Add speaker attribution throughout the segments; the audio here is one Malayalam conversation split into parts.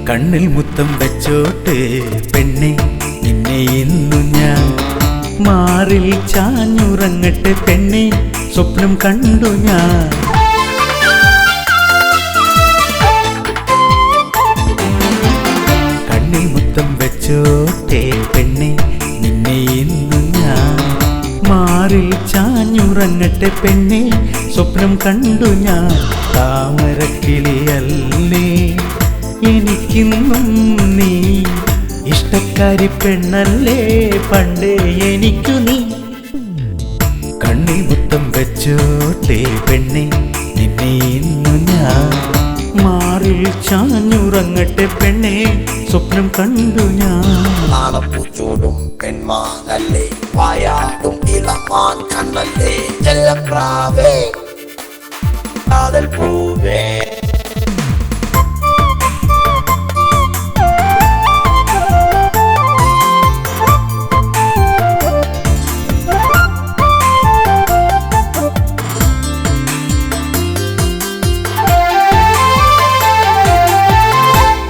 Speaker 1: കണ്ണിൽ മുത്തം വെച്ചോട്ടെ പെണ്ണെ നിന്നെ ഇന്നു ഞാൻ മാറിൽ ചാഞ്ഞുറങ്ങട്ടെ പെണ്ണെ സ്വപ്നം കണ്ടു ഞാൻ കണ്ണിൽ മുത്തം വെച്ചോട്ടെ പെണ്ണെ നിന്നെ ഇന്നു ഞാൻ മാറിൽ ചാഞ്ഞുറങ്ങട്ടെ പെണ്ണെ സ്വപ്നം കണ്ടു ഞാൻ താമരക്കിളിയല്ലേ എനിക്കിന്നും നീ ഇഷ്ടക്കാരി പെണ്ണല്ലേ പണ്ടേ എനിക്കു നീ കണ്ണിൽ മുത്തം വെച്ചോട്ടെ പെണ്ണെ നിന്നെ ഇന്നു ഞാൻ മാറിൽ ചാഞ്ഞുറങ്ങട്ടെ പെണ്ണെ സ്വപ്നം കണ്ടു ഞാൻ
Speaker 2: ചൂടും പെൺമാനല്ലേ വായാടും ഇളമാൻ കണ്ണല്ലേ ചെല്ലപ്രാവേ കാതൽ പൂവേ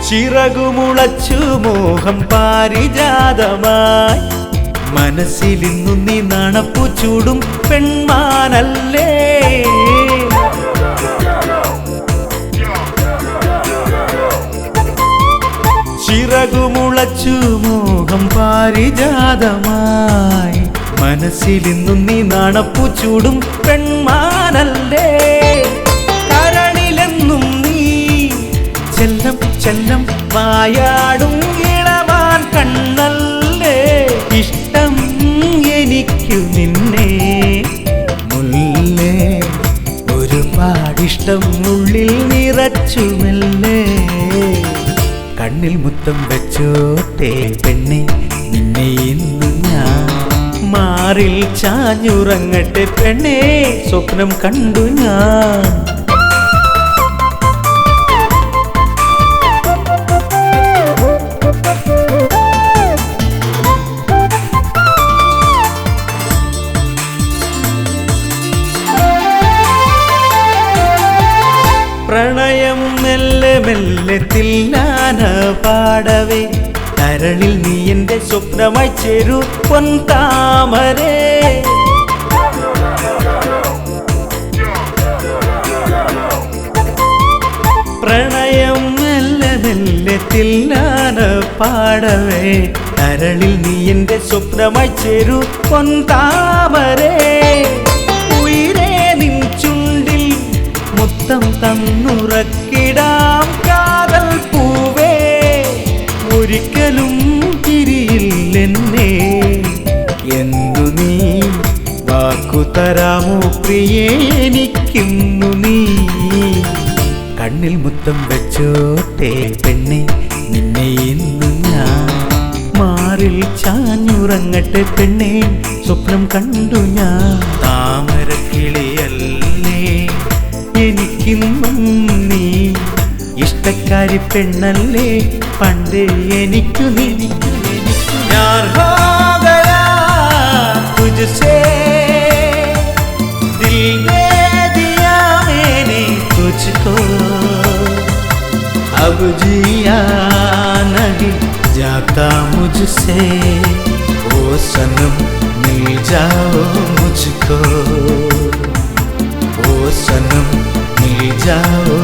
Speaker 1: ചിറകുമുളച്ചു മോഹം പാരിജാതമായി മനസ്സിലിന്നു നീ നണപ്പു ചൂടും പെൺമാനല്ലേ ചിറകുമുളച്ചു മോഹം പാരിജാതമായി മനസ്സിലിന്നു നീ നണപ്പു ചൂടും പെൺമാനല്ലേ കരളിലെന്നും ചെല്ലം ചെല്ലം വായാടും ഇളവാൻ കണ്ണല്ലേ ഇഷ്ടം എനിക്കു നിന്നെ മുല്ലേ ഒരുപാടിഷ്ടം ഉള്ളിൽ നിറച്ചുമല്ലേ കണ്ണിൽ മുത്തം വെച്ചോട്ടെ പെണ്ണെ നിന്നെ ഇന്നു ഞാൻ മാറിൽ ചാഞ്ഞുറങ്ങട്ടെ പെണ്ണെ സ്വപ്നം കണ്ടു ഞാൻ പ്രണയം മെല്ലെ മെല്ലെ തില്ലാന പാടവേ കരളിൽ നീ എന്റെ സ്വപ്നമായി ചേരൂ പൊൻതാമരേ പ്രണയം മെല്ലെ മെല്ലെ തില്ലാന പാടവേ കരളിൽ നീ എന്റെ സ്വപ്നമായി ചേരൂ പൊൻതാമരേ ഉയിരേ നിൻ ചുണ്ടിൽ മുത്തം തന്നുറക്കിടാം കാതൽ പൂവേ ഒരിക്കലും തിരിയില്ലെന്നെ എന്നു നീ വാക്കു തരാമോ പ്രിയേ എനിക്കിന്നു നീ കണ്ണിൽ മുത്തം വെച്ചോട്ടെ പെണ്ണെ നിന്നെ ഇന്നു ഞാൻ മാറിൽ ചാഞ്ഞുറങ്ങട്ടെ പെണ്ണെ സ്വപ്നം കണ്ടു ഞാൻ താമരക്കിളിയല്ലേ എനിക്കിന്നും നീ ഇഷ്ടക്കാരി പെണ്ണല്ലേ പണ്ടേ എനിക്കു നീ ഞാൻ ഹോ ഗയാ തുജ്സേ ദിൽ ദേ ദിയാ मैंने तुझको अब जिया नहीं जाता मुझसे ओ सनम मिल जाओ मुझको ओ सनम मिल जाओ